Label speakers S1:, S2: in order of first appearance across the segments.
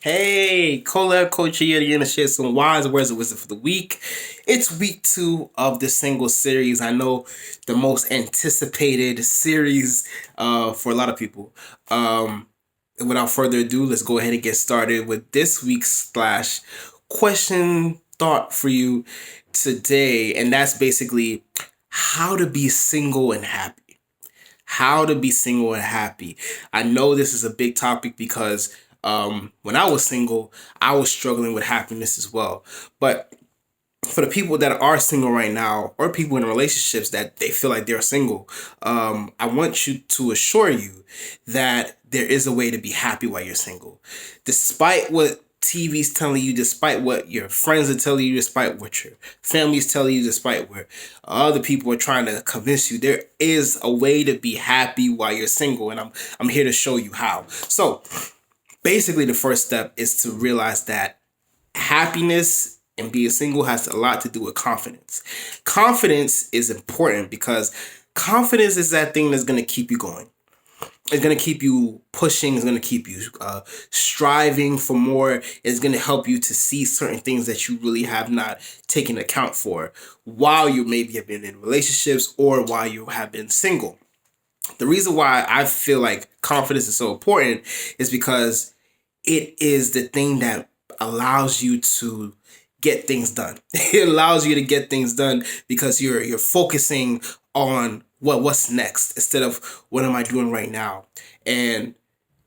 S1: Hey, Colabcoaching here again to share some wise words of wisdom for the week. It's week 2 of the single series. I know the most anticipated series for a lot of people. Without further ado, let's go ahead and get started with this week's slash question thought for you today. And that's basically how to be single and happy. How to be single and happy. I know this is a big topic because when I was single, I was struggling with happiness as well. But for the people that are single right now, or people in relationships that they feel like they're single, I want you to assure you that there is a way to be happy while you're single. Despite what TV's telling you, despite what your friends are telling you, despite what your family's telling you, despite what other people are trying to convince you, there is a way to be happy while you're single, and I'm here to show you how. So basically, the first step is to realize that happiness and being single has a lot to do with confidence. Confidence is important because confidence is that thing that's going to keep you going. It's going to keep you pushing. It's going to keep you striving for more. It's going to help you to see certain things that you really have not taken account for while you maybe have been in relationships or while you have been single. The reason why I feel like confidence is so important is because it is the thing that allows you to get things done. It allows you to get things done because you're focusing on what's next instead of what am I doing right now, and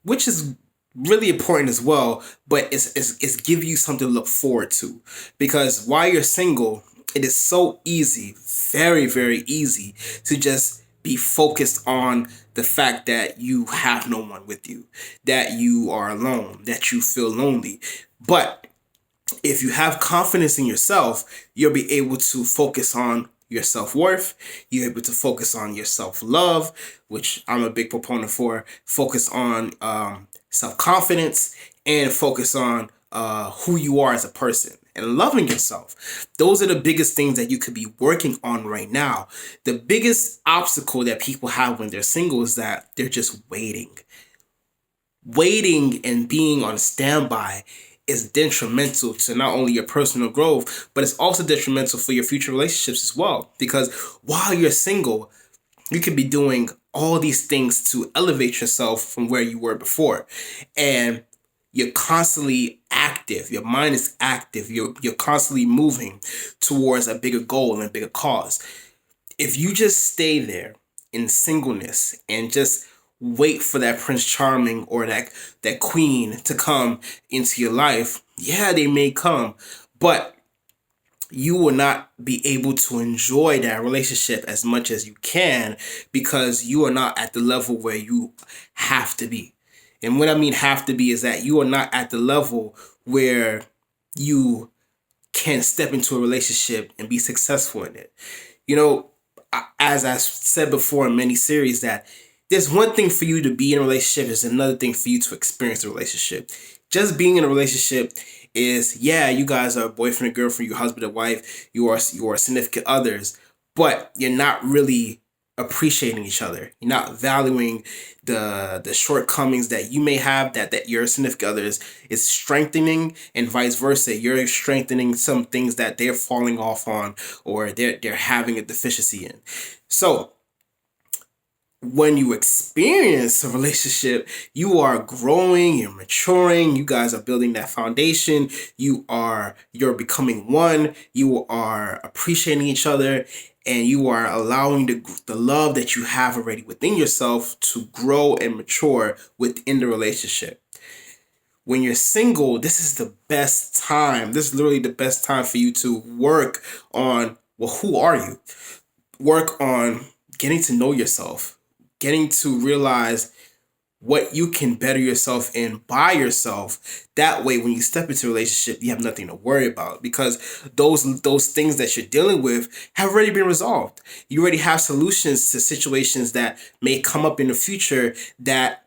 S1: which is really important as well. But it's give you something to look forward to, because while you're single, it is so easy, very easy to just be focused on the fact that you have no one with you, that you are alone, that you feel lonely. But if you have confidence in yourself, you'll be able to focus on your self-worth. You're able to focus on your self-love, which I'm a big proponent for. Focus on self-confidence, and focus on who you are as a person and loving yourself. Those are the biggest things that you could be working on right now. The biggest obstacle that people have when they're single is that they're just waiting and being on standby is detrimental to not only your personal growth, but it's also detrimental for your future relationships as well. Because while you're single, you could be doing all these things to elevate yourself from where you were before. And you're constantly active. Your mind is active. You're constantly moving towards a bigger goal and a bigger cause. If you just stay there in singleness and just wait for that Prince Charming or that queen to come into your life, yeah, they may come, but you will not be able to enjoy that relationship as much as you can because you are not at the level where you have to be. And what I mean have to be is that you are not at the level where you can step into a relationship and be successful in it. You know, as I said before in many series, that there's one thing for you to be in a relationship, there's another thing for you to experience a relationship. Just being in a relationship is, yeah, you guys are boyfriend and girlfriend, you husband and wife, you are significant others, but you're not really appreciating each other. You're not valuing the shortcomings that you may have that your significant others is strengthening, and vice versa. You're strengthening some things that they're falling off on, or they're having a deficiency in. So when you experience a relationship, you are growing, you're maturing, you guys are building that foundation, you're becoming one, you are appreciating each other, and you are allowing the love that you have already within yourself to grow and mature within the relationship. When you're single, this is the best time. This is literally the best time for you to work on, well, who are you? Work on getting to know yourself, getting to realize what you can better yourself in by yourself. That way, when you step into a relationship, you have nothing to worry about because those things that you're dealing with have already been resolved. You already have solutions to situations that may come up in the future that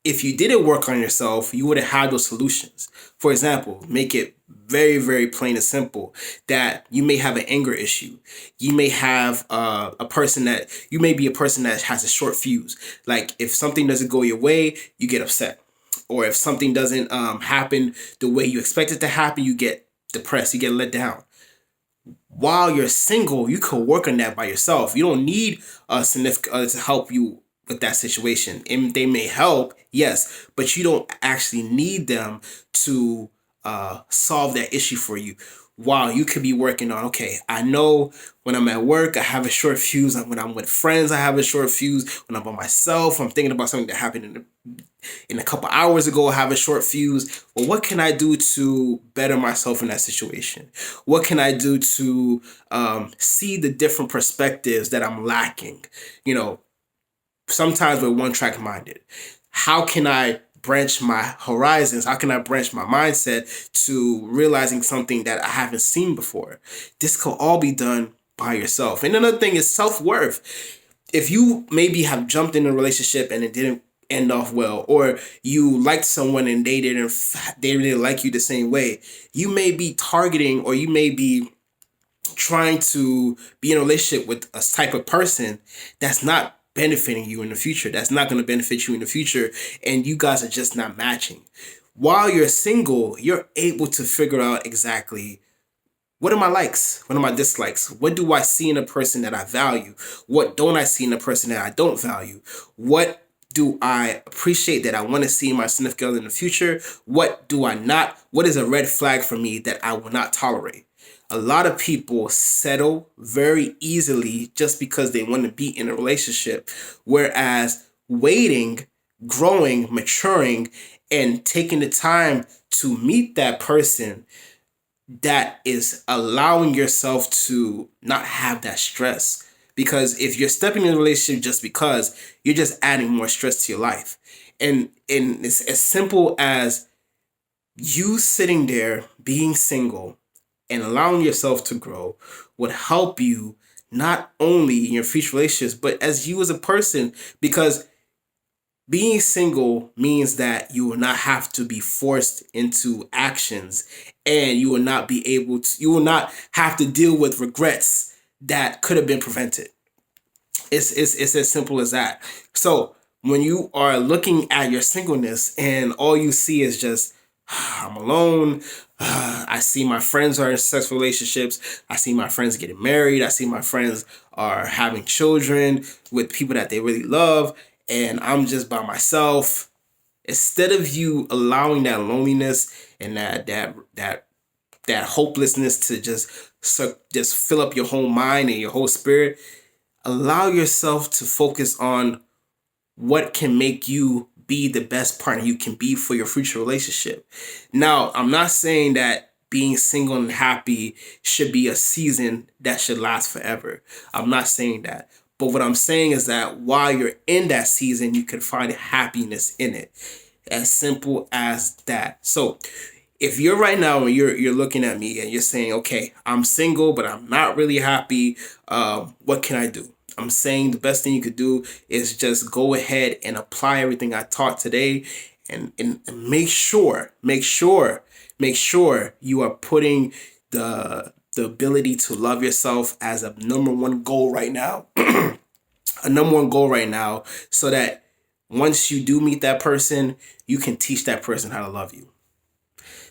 S1: if you didn't work on yourself, you would have had those solutions. For example, make it very plain and simple that you may have an anger issue. You may have you may be a person that has a short fuse. Like if something doesn't go your way, you get upset. or if something doesn't happen the way you expect it to happen, you get depressed, you get let down. While you're single, you can work on that by yourself. You don't need a significant other to help you with that situation. And they may help, yes, but you don't actually need them to solve that issue for you. While you could be working on, okay, I know when I'm at work, I have a short fuse. When I'm with friends, I have a short fuse. When I'm by myself, I'm thinking about something that happened in a couple hours ago, I have a short fuse. Well, what can I do to better myself in that situation? What can I do to see the different perspectives that I'm lacking? You know, sometimes we're one track minded. How can I branch my horizons? How can I branch my mindset to realizing something that I haven't seen before? This could all be done by yourself. And another thing is self-worth. If you maybe have jumped in a relationship and it didn't end off well, or you liked someone and they didn't like you the same way, you may be targeting, or you may be trying to be in a relationship with a type of person that's not benefiting you in the future, that's not going to benefit you in the future, and you guys are just not matching. While you're single, you're able to figure out exactly, what are my likes? What are my dislikes? What do I see in a person that I value? What don't I see in a person that I don't value? What do I appreciate that I want to see in my significant other in the future? What do I not? What is a red flag for me that I will not tolerate? A lot of people settle very easily just because they want to be in a relationship, whereas waiting, growing, maturing, and taking the time to meet that person that is allowing yourself to not have that stress. Because if you're stepping in a relationship just because, you're just adding more stress to your life. And it's as simple as you sitting there being single and allowing yourself to grow would help you not only in your future relationships, but as you as a person. Because being single means that you will not have to be forced into actions, and you will not have to deal with regrets that could have been prevented. It's as simple as that. So when you are looking at your singleness and all you see is just, I'm alone. I see my friends are in successful relationships. I see my friends getting married. I see my friends are having children with people that they really love. And I'm just by myself. Instead of you allowing that loneliness and that hopelessness to just fill up your whole mind and your whole spirit, allow yourself to focus on what can make you be the best partner you can be for your future relationship. Now, I'm not saying that being single and happy should be a season that should last forever. I'm not saying that. But what I'm saying is that while you're in that season, you can find happiness in it. As simple as that. So if you're right now and you're looking at me and you're saying, okay, I'm single, but I'm not really happy, what can I do? I'm saying the best thing you could do is just go ahead and apply everything I taught today, and make sure you are putting the ability to love yourself as a number one goal right now. A number one goal right now, so that once you do meet that person, you can teach that person how to love you.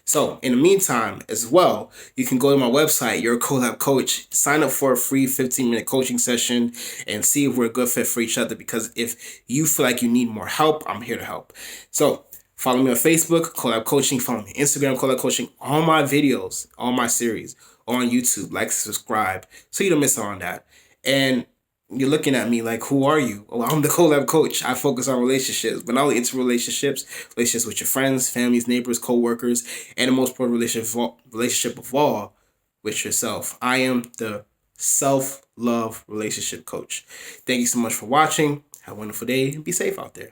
S1: So in the meantime, as well, you can go to my website, Your Collab Coach, sign up for a free 15-minute coaching session and see if we're a good fit for each other. Because if you feel like you need more help, I'm here to help. So follow me on Facebook, Collab Coaching. Follow me on Instagram, Collab Coaching. All my videos, all my series on YouTube. Like, subscribe, so you don't miss out on that. And you're looking at me like, who are you? Well, I'm the Collab Coach. I focus on relationships, but not only into relationships with your friends, families, neighbors, co-workers, and the most important relationship of all, with yourself. I am the self-love relationship coach. Thank you so much for watching. Have a wonderful day and be safe out there.